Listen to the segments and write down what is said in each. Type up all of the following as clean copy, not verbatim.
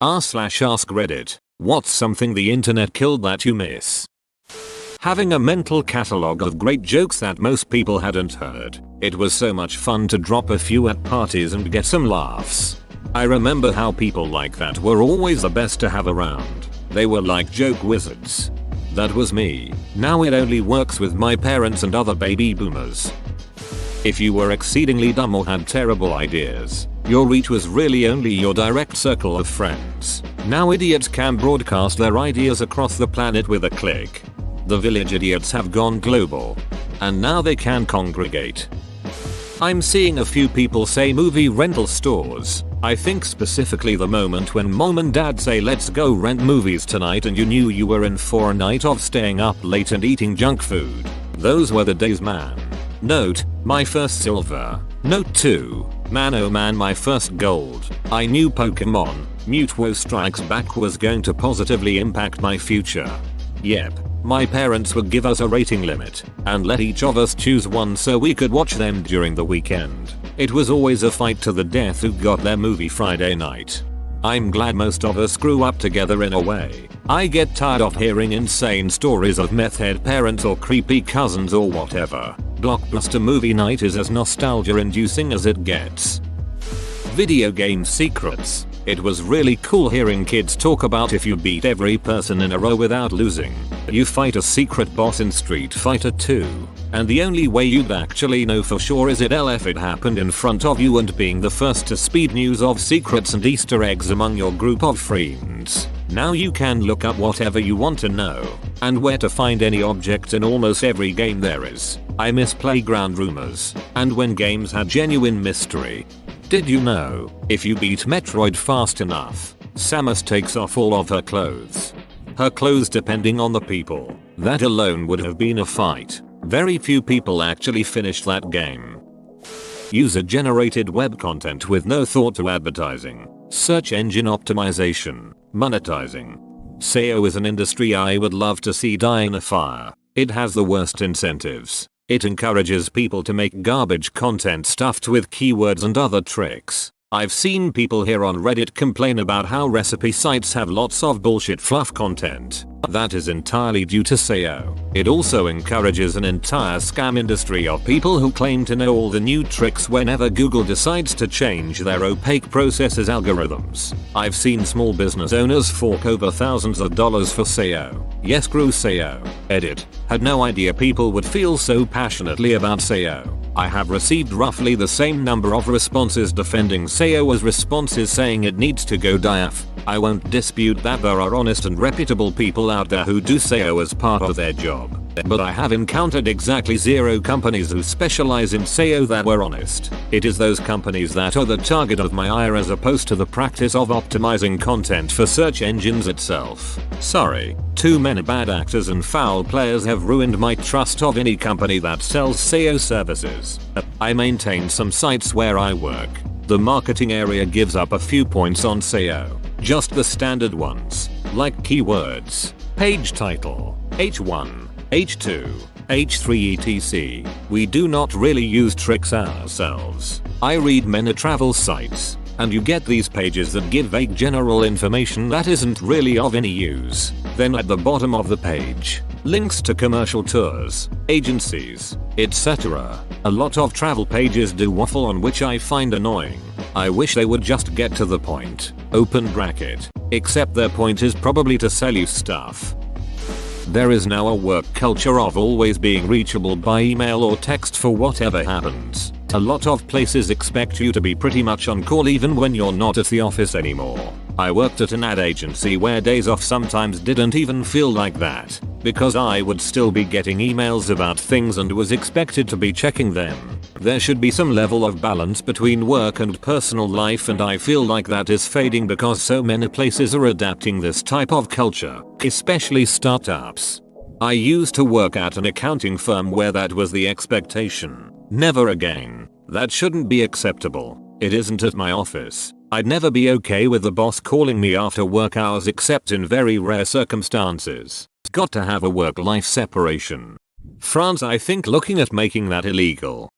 r/ask Reddit. What's something the internet killed that you miss? Having a mental catalog of great jokes that most people hadn't heard. It was so much fun to drop a few at parties and get some laughs. I remember how people like that were always the best to have around. They were like joke wizards. That was me. Now it only works with my parents and other baby boomers. If you were exceedingly dumb or had terrible ideas, your reach was really only your direct circle of friends. Now idiots can broadcast their ideas across the planet with a click. The village idiots have gone global. And now they can congregate. I'm seeing a few people say movie rental stores. I think specifically the moment when mom and dad say let's go rent movies tonight and you knew you were in for a night of staying up late and eating junk food. Those were the days, man. Note, my first silver. Note 2, man oh man, my first gold. I knew Pokemon Mewtwo Strikes Back was going to positively impact my future. Yep. My parents would give us a rating limit and let each of us choose one so we could watch them during the weekend. It was always a fight to the death who got their movie Friday night. I'm glad most of us grew up together in a way. I get tired of hearing insane stories of meth head parents or creepy cousins or whatever. Blockbuster movie night is as nostalgia inducing as it gets. Video game secrets. It was really cool hearing kids talk about if you beat every person in a row without losing, you fight a secret boss in Street Fighter 2. And the only way you'd actually know for sure is if it happened in front of you and being the first to speed news of secrets and Easter eggs among your group of friends. Now you can look up whatever you want to know, and where to find any object in almost every game there is. I miss playground rumors, and when games had genuine mystery. Did you know, if you beat Metroid fast enough, Samus takes off all of her clothes? Her clothes depending on the people. That alone would have been a fight. Very few people actually finished that game. User-generated web content with no thought to advertising. Search engine optimization. Monetizing. SEO is an industry I would love to see die in a fire. It has the worst incentives. It encourages people to make garbage content stuffed with keywords and other tricks. I've seen people here on Reddit complain about how recipe sites have lots of bullshit fluff content. That is entirely due to SEO. It also encourages an entire scam industry of people who claim to know all the new tricks whenever Google decides to change their opaque processes algorithms. I've seen small business owners fork over thousands of dollars for SEO. Yes, screw SEO. Edit. Had no idea people would feel so passionately about SEO. I have received roughly the same number of responses defending SEO as responses saying it needs to go DIAF. I won't dispute that there are honest and reputable people out there who do SEO as part of their job. But I have encountered exactly 0 companies who specialize in SEO that were honest. It is those companies that are the target of my ire as opposed to the practice of optimizing content for search engines itself. Sorry, too many bad actors and foul players have ruined my trust of any company that sells SEO services. I maintain some sites where I work. The marketing area gives up a few points on SEO. Just the standard ones, like keywords, page title, H1, H2, H3 etc. We do not really use tricks ourselves. I read many travel sites, and you get these pages that give vague general information that isn't really of any use. Then at the bottom of the page, links to commercial tours, agencies, etc. A lot of travel pages do waffle on, which I find annoying. I wish they would just get to the point. Open bracket. Except their point is probably to sell you stuff. There is now a work culture of always being reachable by email or text for whatever happens. A lot of places expect you to be pretty much on call even when you're not at the office anymore. I worked at an ad agency where days off sometimes didn't even feel like that, because I would still be getting emails about things and was expected to be checking them. There should be some level of balance between work and personal life, and I feel like that is fading because so many places are adapting this type of culture, especially startups. I used to work at an accounting firm where that was the expectation. Never again. That shouldn't be acceptable. It isn't at my office. I'd never be okay with the boss calling me after work hours except in very rare circumstances. Got to have a work-life separation. France, I think looking at making that illegal.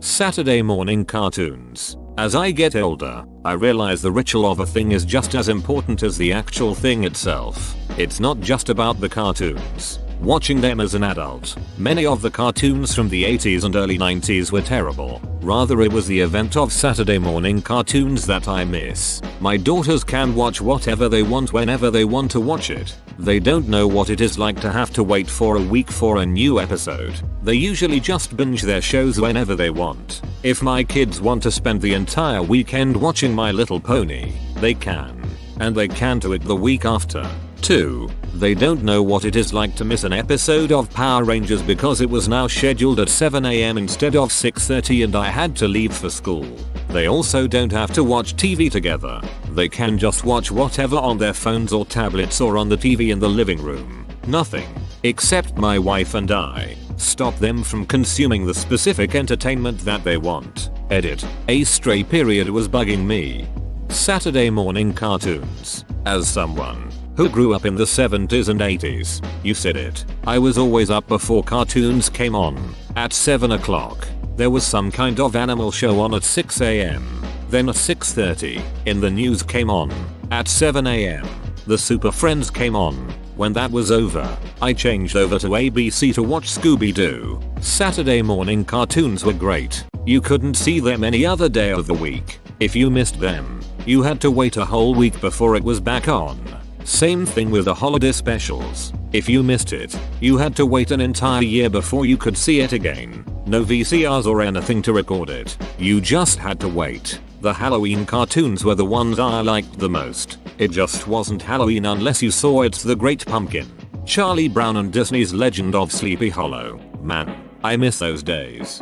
Saturday morning cartoons. As I get older, I realize the ritual of a thing is just as important as the actual thing itself. It's not just about the cartoons. Watching them as an adult, many of the cartoons from the 80s and early 90s were terrible. Rather, it was the event of Saturday morning cartoons that I miss. My daughters can watch whatever they want whenever they want to watch it. They don't know what it is like to have to wait for a week for a new episode. They usually just binge their shows whenever they want. If my kids want to spend the entire weekend watching My Little Pony, they can. And they can do it the week after. 2. They don't know what it is like to miss an episode of Power Rangers because it was now scheduled at 7 AM instead of 6:30 and I had to leave for school. They also don't have to watch TV together. They can just watch whatever on their phones or tablets or on the TV in the living room. Nothing, except my wife and I, stop them from consuming the specific entertainment that they want. Edit. A stray period was bugging me. Saturday morning cartoons. As someone who grew up in the 70s and 80s, you said it. I was always up before cartoons came on. At 7 o'clock, there was some kind of animal show on at 6 AM. Then at 6:30, In the News came on. At 7 AM, The Super Friends came on. When that was over, I changed over to ABC to watch Scooby-Doo. Saturday morning cartoons were great. You couldn't see them any other day of the week. If you missed them, you had to wait a whole week before it was back on. Same thing with the holiday specials. If you missed it, you had to wait an entire year before you could see it again. No VCRs or anything to record it. You just had to wait. The Halloween cartoons were the ones I liked the most. It just wasn't Halloween unless you saw It's the Great Pumpkin, Charlie Brown and Disney's Legend of Sleepy Hollow. Man, I miss those days.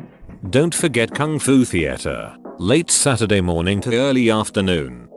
Don't forget Kung Fu Theater. Late Saturday morning to early afternoon.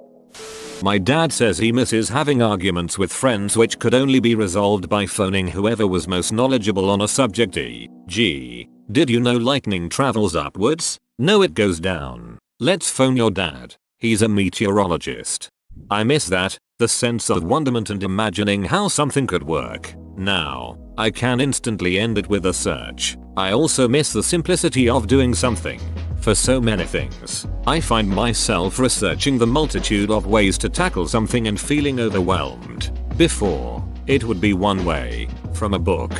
My dad says he misses having arguments with friends which could only be resolved by phoning whoever was most knowledgeable on a subject. E.g., did you know lightning travels upwards? No, it goes down. Let's phone your dad. He's a meteorologist. I miss that, the sense of wonderment and imagining how something could work. Now, I can instantly end it with a search. I also miss the simplicity of doing something. For so many things, I find myself researching the multitude of ways to tackle something and feeling overwhelmed. Before, it would be one way, from a book.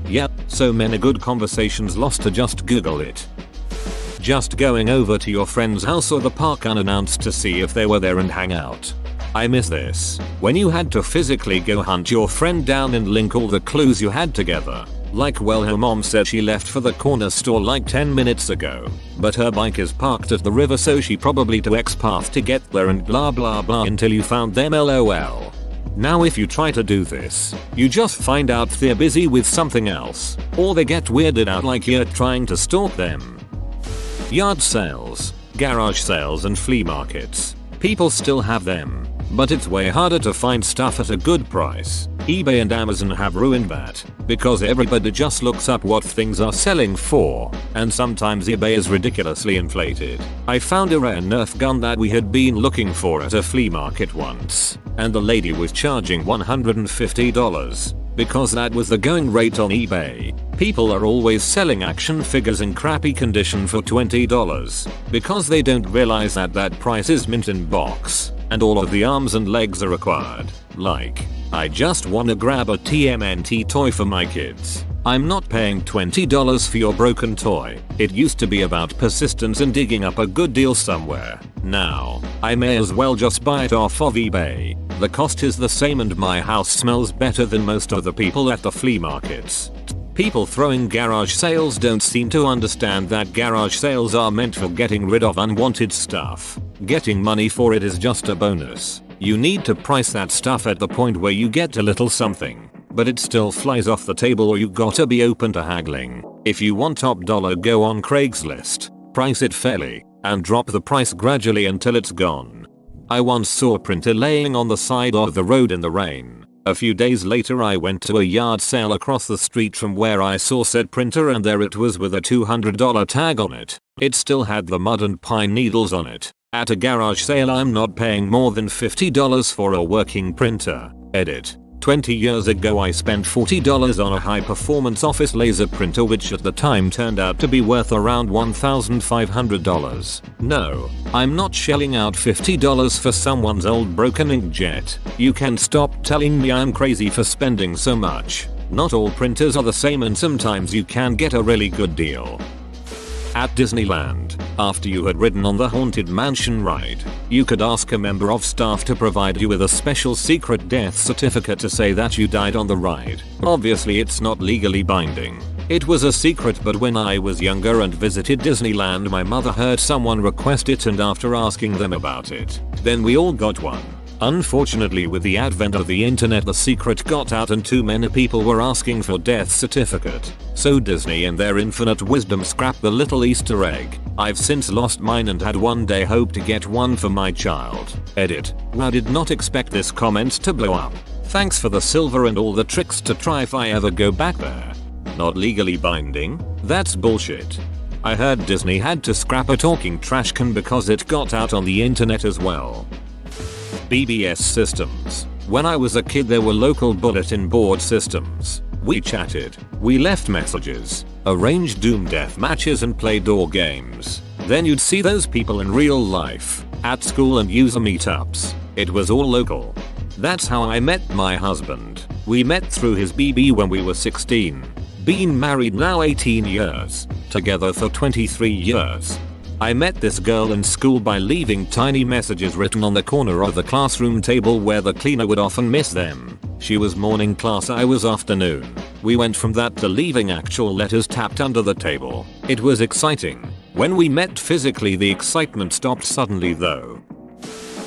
Yep, so many good conversations lost to just Google it. Just going over to your friend's house or the park unannounced to see if they were there and hang out. I miss this. When you had to physically go hunt your friend down and link all the clues you had together. Like, well, her mom said she left for the corner store like 10 minutes ago, but her bike is parked at the river so she probably took X path to get there and blah blah blah until you found them, lol. Now if you try to do this, you just find out they're busy with something else, or they get weirded out like you're trying to stalk them. Yard sales, garage sales and flea markets. People still have them, but it's way harder to find stuff at a good price. eBay and Amazon have ruined that, because everybody just looks up what things are selling for, and sometimes eBay is ridiculously inflated. I found a rare Nerf gun that we had been looking for at a flea market once, and the lady was charging $150, because that was the going rate on eBay. People are always selling action figures in crappy condition for $20, because they don't realize that that price is mint in box, and all of the arms and legs are required. Like, I just wanna grab a TMNT toy for my kids. I'm not paying $20 for your broken toy. It used to be about persistence and digging up a good deal somewhere. Now, I may as well just buy it off of eBay. The cost is the same and my house smells better than most of the people at the flea markets. People throwing garage sales don't seem to understand that garage sales are meant for getting rid of unwanted stuff. Getting money for it is just a bonus. You need to price that stuff at the point where you get a little something, but it still flies off the table or you gotta be open to haggling. If you want top dollar, go on Craigslist, price it fairly, and drop the price gradually until it's gone. I once saw a printer laying on the side of the road in the rain. A few days later I went to a yard sale across the street from where I saw said printer and there it was with a $200 tag on it. It still had the mud and pine needles on it. At a garage sale I'm not paying more than $50 for a working printer. Edit. 20 years ago I spent $40 on a high performance office laser printer which at the time turned out to be worth around $1,500. No, I'm not shelling out $50 for someone's old broken inkjet. You can stop telling me I'm crazy for spending so much. Not all printers are the same and sometimes you can get a really good deal. At Disneyland, after you had ridden on the Haunted Mansion ride, you could ask a member of staff to provide you with a special secret death certificate to say that you died on the ride. Obviously it's not legally binding. It was a secret, but when I was younger and visited Disneyland my mother heard someone request it, and after asking them about it, then we all got one. Unfortunately, with the advent of the internet the secret got out and too many people were asking for death certificate. So Disney in their infinite wisdom scrapped the little Easter egg. I've since lost mine and had one day hope to get one for my child. Edit. I did not expect this comment to blow up. Thanks for the silver and all the tricks to try if I ever go back there. Not legally binding? That's bullshit. I heard Disney had to scrap a talking trash can because it got out on the internet as well. BBS systems. When I was a kid there were local bulletin board systems. We chatted, we left messages, arranged Doom death matches and played door games. Then you'd see those people in real life, at school and user meetups. It was all local. That's how I met my husband. We met through his BB when we were 16. Been married now 18 years. Together for 23 years. I met this girl in school by leaving tiny messages written on the corner of the classroom table where the cleaner would often miss them. She was morning class, I was afternoon. We went from that to leaving actual letters tapped under the table. It was exciting. When we met physically the excitement stopped suddenly though.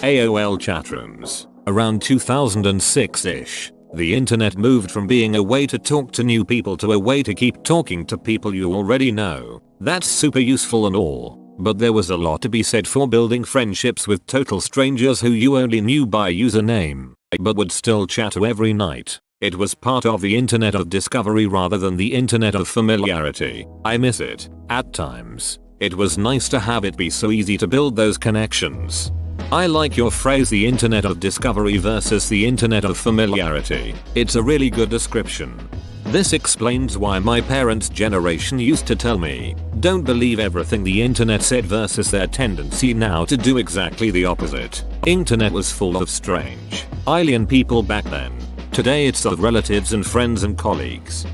AOL chatrooms. Around 2006-ish. The internet moved from being a way to talk to new people to a way to keep talking to people you already know. That's super useful and all. But there was a lot to be said for building friendships with total strangers who you only knew by username, but would still chat to every night. It was part of the internet of discovery rather than the internet of familiarity. I miss it. At times, it was nice to have it be so easy to build those connections. I like your phrase, the internet of discovery versus the internet of familiarity. It's a really good description. This explains why my parents' generation used to tell me, don't believe everything the internet said, versus their tendency now to do exactly the opposite. Internet was full of strange, alien people back then. Today it's of relatives and friends and colleagues.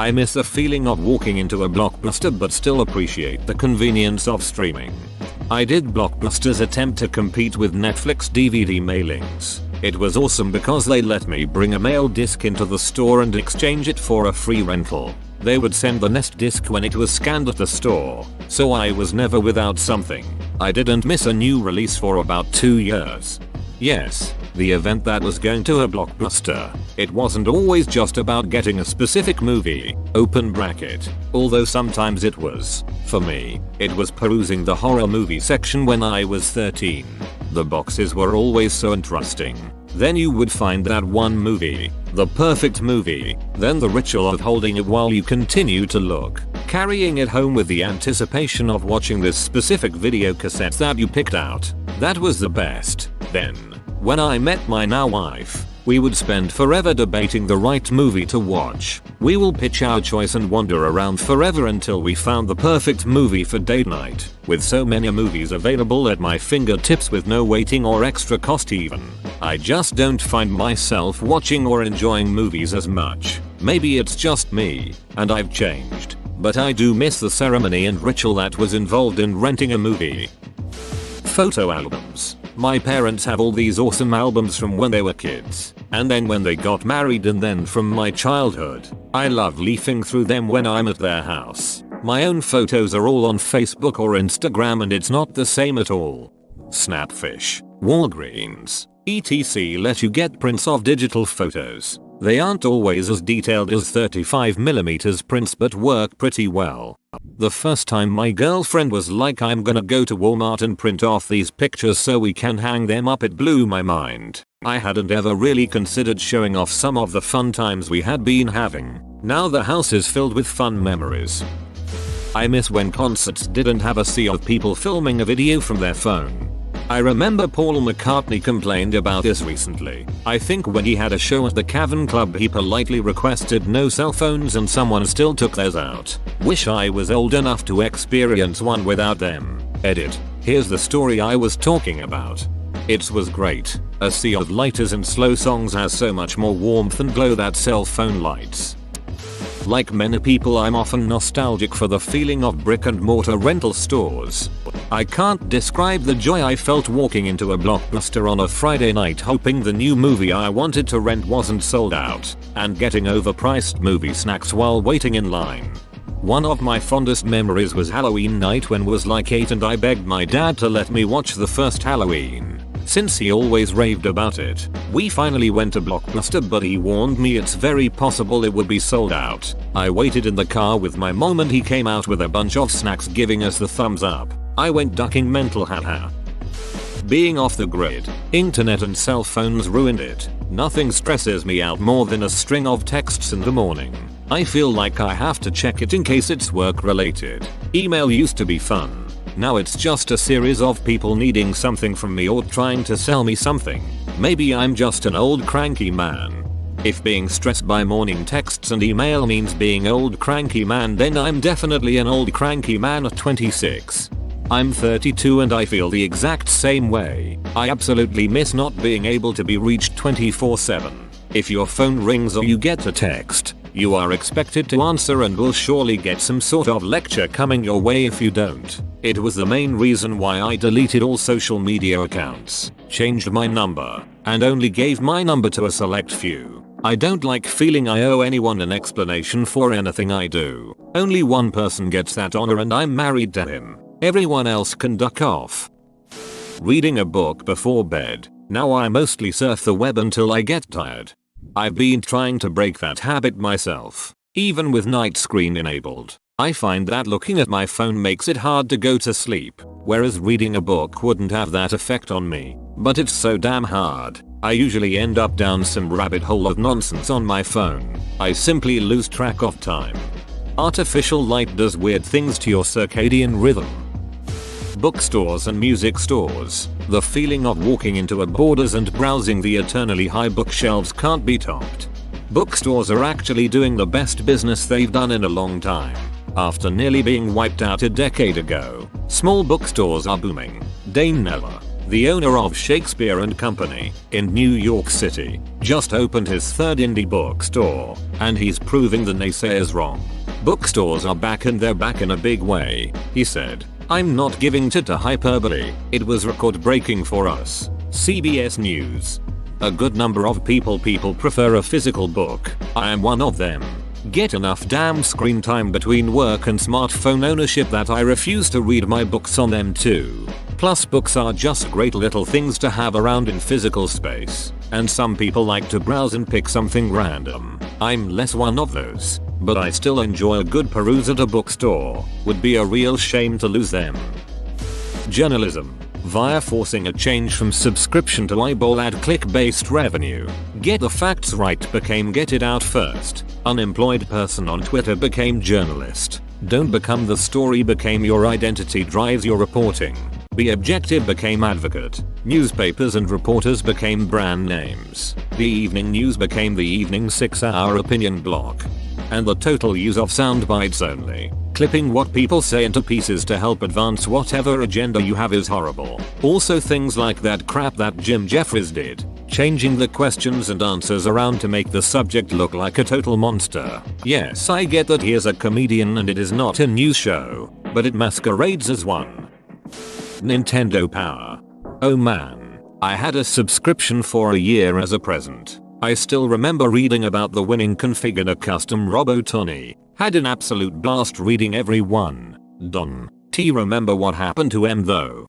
I miss the feeling of walking into a Blockbuster but still appreciate the convenience of streaming. I did Blockbuster's attempt to compete with Netflix DVD mailings. It was awesome because they let me bring a mail disc into the store and exchange it for a free rental. They would send the next disc when it was scanned at the store, so I was never without something. I didn't miss a new release for about 2 years. Yes, the event that was going to a Blockbuster. It wasn't always just about getting a specific movie, open bracket, although sometimes it was. For me, it was perusing the horror movie section when I was 13. The boxes were always so interesting. Then you would find that one movie, the perfect movie, then the ritual of holding it while you continue to look, carrying it home with the anticipation of watching this specific video cassette that you picked out. That was the best. Then, when I met my now wife, we would spend forever debating the right movie to watch. We will pitch our choice and wander around forever until we found the perfect movie for date night. With so many movies available at my fingertips with no waiting or extra cost even, I just don't find myself watching or enjoying movies as much. Maybe it's just me, and I've changed, but I do miss the ceremony and ritual that was involved in renting a movie. Photo albums. My parents have all these awesome albums from when they were kids, and then when they got married, and then from my childhood. I love leafing through them when I'm at their house. My own photos are all on Facebook or Instagram and it's not the same at all. Snapfish, Walgreens, etc. let you get prints of digital photos. They aren't always as detailed as 35mm prints but work pretty well. The first time my girlfriend was like, I'm gonna go to Walmart and print off these pictures so we can hang them up, it blew my mind. I hadn't ever really considered showing off some of the fun times we had been having. Now the house is filled with fun memories. I miss when concerts didn't have a sea of people filming a video from their phone. I remember Paul McCartney complained about this recently. I think when he had a show at the Cavern Club he politely requested no cell phones and someone still took theirs out. Wish I was old enough to experience one without them. Edit. Here's the story I was talking about. It was great. A sea of lighters and slow songs has so much more warmth and glow than cell phone lights. Like many people, I'm often nostalgic for the feeling of brick and mortar rental stores. I can't describe the joy I felt walking into a Blockbuster on a Friday night hoping the new movie I wanted to rent wasn't sold out, and getting overpriced movie snacks while waiting in line. One of my fondest memories was Halloween night when was like 8 and I begged my dad to let me watch the first Halloween. Since he always raved about it, we finally went to Blockbuster, but he warned me it's very possible it would be sold out. I waited in the car with my mom and he came out with a bunch of snacks giving us the thumbs up. I went ducking mental haha. Being off the grid, internet and cell phones ruined it. Nothing stresses me out more than a string of texts in the morning. I feel like I have to check it in case it's work related. Email used to be fun. Now it's just a series of people needing something from me or trying to sell me something. Maybe I'm just an old cranky man. If being stressed by morning texts and email means being old cranky man, then I'm definitely an old cranky man at 26. I'm 32 and I feel the exact same way. I absolutely miss not being able to be reached 24/7. If your phone rings or you get a text, you are expected to answer and will surely get some sort of lecture coming your way if you don't. It was the main reason why I deleted all social media accounts, changed my number, and only gave my number to a select few. I don't like feeling I owe anyone an explanation for anything I do. Only one person gets that honor and I'm married to him. Everyone else can duck off. Reading a book before bed. Now I mostly surf the web until I get tired. I've been trying to break that habit myself. Even with night screen enabled, I find that looking at my phone makes it hard to go to sleep, whereas reading a book wouldn't have that effect on me. But it's so damn hard. I usually end up down some rabbit hole of nonsense on my phone. I simply lose track of time. Artificial light does weird things to your circadian rhythm. Bookstores and music stores. The feeling of walking into a Borders and browsing the eternally high bookshelves can't be topped. Bookstores are actually doing the best business they've done in a long time. After nearly being wiped out a decade ago, small bookstores are booming. Dane Neller, the owner of Shakespeare and Company in New York City, just opened his third indie bookstore, and he's proving the naysayers wrong. Bookstores are back and they're back in a big way, he said. I'm not giving to hyperbole, it was record-breaking for us. CBS News. A good number of people prefer a physical book. I am one of them. Get enough damn screen time between work and smartphone ownership that I refuse to read my books on them too. Plus books are just great little things to have around in physical space, and some people like to browse and pick something random. I'm less one of those, but I still enjoy a good peruse at a bookstore. Would be a real shame to lose them. Journalism. Via forcing a change from subscription to eyeball ad click-based revenue. Get the facts right became get it out first. Unemployed person on Twitter became journalist. Don't become the story became your identity drives your reporting. Be objective became advocate. Newspapers and reporters became brand names. The evening news became the evening 6-hour opinion block. And the total use of sound bites only. Clipping what people say into pieces to help advance whatever agenda you have is horrible. Also things like that crap that Jim Jeffries did. Changing the questions and answers around to make the subject look like a total monster. Yes, I get that he is a comedian and it is not a news show, but it masquerades as one. Nintendo Power. Oh man. I had a subscription for a year as a present. I still remember reading about the winning config in a custom Robotoni. Had an absolute blast reading every one. Don T remember what happened to M though.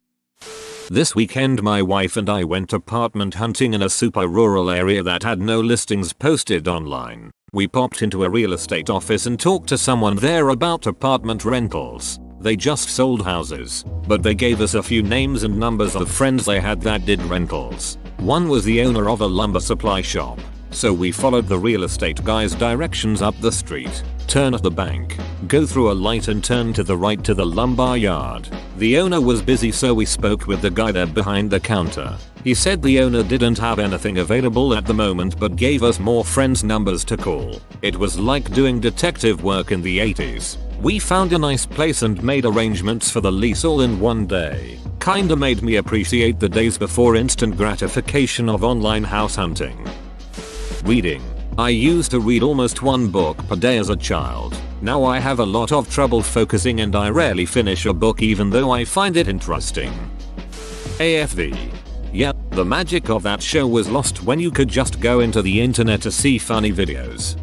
This weekend my wife and I went apartment hunting in a super rural area that had no listings posted online. We popped into a real estate office and talked to someone there about apartment rentals. They just sold houses, but they gave us a few names and numbers of friends they had that did rentals. One was the owner of a lumber supply shop. So we followed the real estate guy's directions up the street, turn at the bank, go through a light and turn to the right to the lumber yard. The owner was busy, so we spoke with the guy there behind the counter. He said the owner didn't have anything available at the moment but gave us more friends' numbers to call. It was like doing detective work in the 80s. We found a nice place and made arrangements for the lease all in one day. Kinda made me appreciate the days before instant gratification of online house hunting. Reading. I used to read almost one book per day as a child. Now I have a lot of trouble focusing and I rarely finish a book even though I find it interesting. AFV. Yeah, the magic of that show was lost when you could just go into the internet to see funny videos.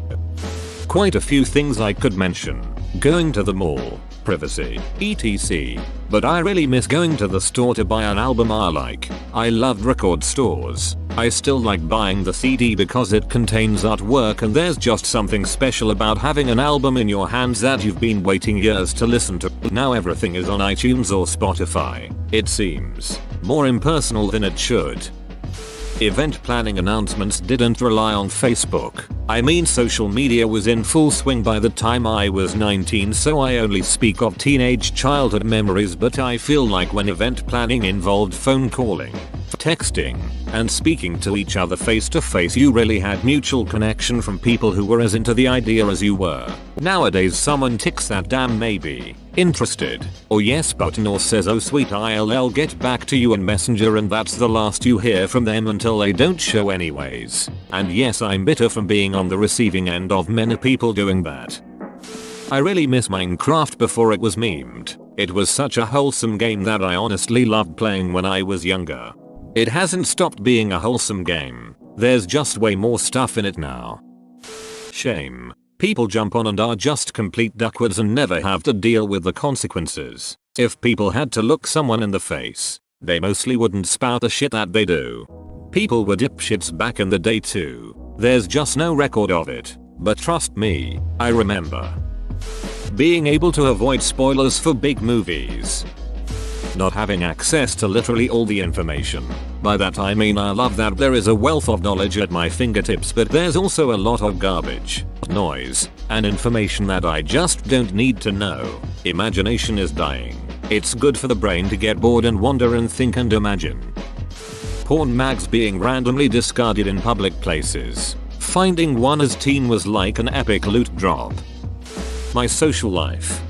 Quite a few things I could mention. Going to the mall, privacy, etc. But I really miss going to the store to buy an album I like. I loved record stores. I still like buying the CD because it contains artwork and there's just something special about having an album in your hands that you've been waiting years to listen to. Now everything is on iTunes or Spotify. It seems more impersonal than it should. Event planning announcements didn't rely on Facebook. I mean, social media was in full swing by the time I was 19, so I only speak of teenage childhood memories, but I feel like when event planning involved phone calling, texting, and speaking to each other face to face, you really had mutual connection from people who were as into the idea as you were. Nowadays someone ticks that damn maybe interested or yes button or says oh sweet I'll get back to you on Messenger, and that's the last you hear from them until they don't show anyways. And yes, I'm bitter from being on the receiving end of many people doing that. I really miss Minecraft before it was memed. It was such a wholesome game that I honestly loved playing when I was younger. It hasn't stopped being a wholesome game. There's just way more stuff in it now. Shame. People jump on and are just complete duckwords and never have to deal with the consequences. If people had to look someone in the face, they mostly wouldn't spout the shit that they do. People were dipshits back in the day too. There's just no record of it. But trust me, I remember being able to avoid spoilers for big movies. Not having access to literally all the information. By that I mean I love that there is a wealth of knowledge at my fingertips, but there's also a lot of garbage, noise, and information that I just don't need to know. Imagination is dying. It's good for the brain to get bored and wander and think and imagine. Porn mags being randomly discarded in public places. Finding one as teen was like an epic loot drop. My social life.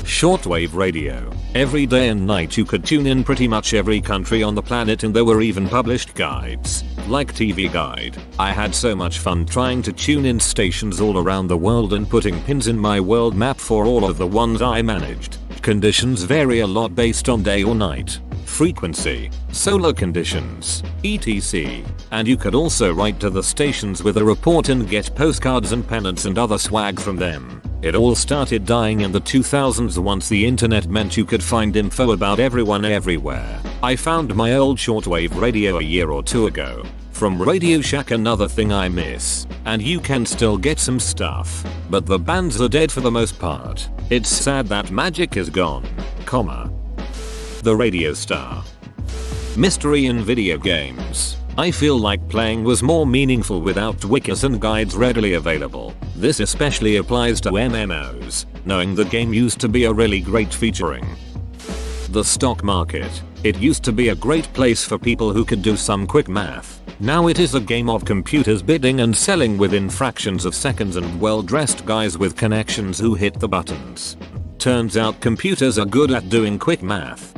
Shortwave radio. Every day and night you could tune in pretty much every country on the planet, and there were even published guides, like TV Guide. I had so much fun trying to tune in stations all around the world and putting pins in my world map for all of the ones I managed. Conditions vary a lot based on day or night, frequency, solar conditions, etc. And you could also write to the stations with a report and get postcards and pennants and other swag from them. It all started dying in the 2000s once the internet meant you could find info about everyone everywhere. I found my old shortwave radio a year or two ago. From Radio Shack, another thing I miss. And you can still get some stuff, but the bands are dead for the most part. It's sad that magic is gone, comma. The Radio Star. Mystery in video games. I feel like playing was more meaningful without wikis and guides readily available. This especially applies to MMOs, knowing the game used to be a really great featuring. The stock market. It used to be a great place for people who could do some quick math. Now it is a game of computers bidding and selling within fractions of seconds and well-dressed guys with connections who hit the buttons. Turns out computers are good at doing quick math.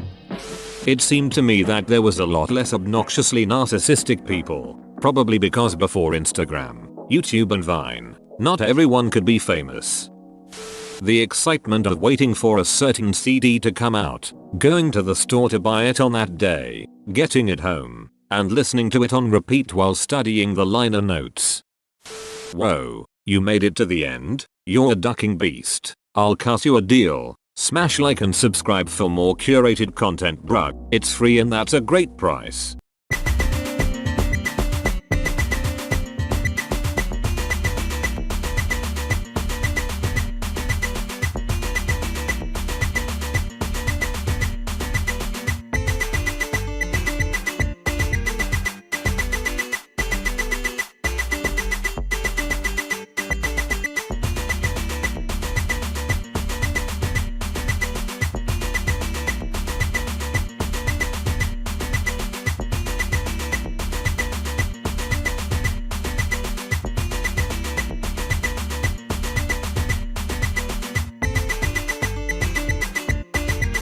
It seemed to me that there was a lot less obnoxiously narcissistic people, probably because before Instagram, YouTube and Vine, not everyone could be famous. The excitement of waiting for a certain CD to come out, going to the store to buy it on that day, getting it home, and listening to it on repeat while studying the liner notes. Whoa, you made it to the end? You're a ducking beast. I'll cut you a deal. Smash like and subscribe for more curated content, bruh. It's free and that's a great price.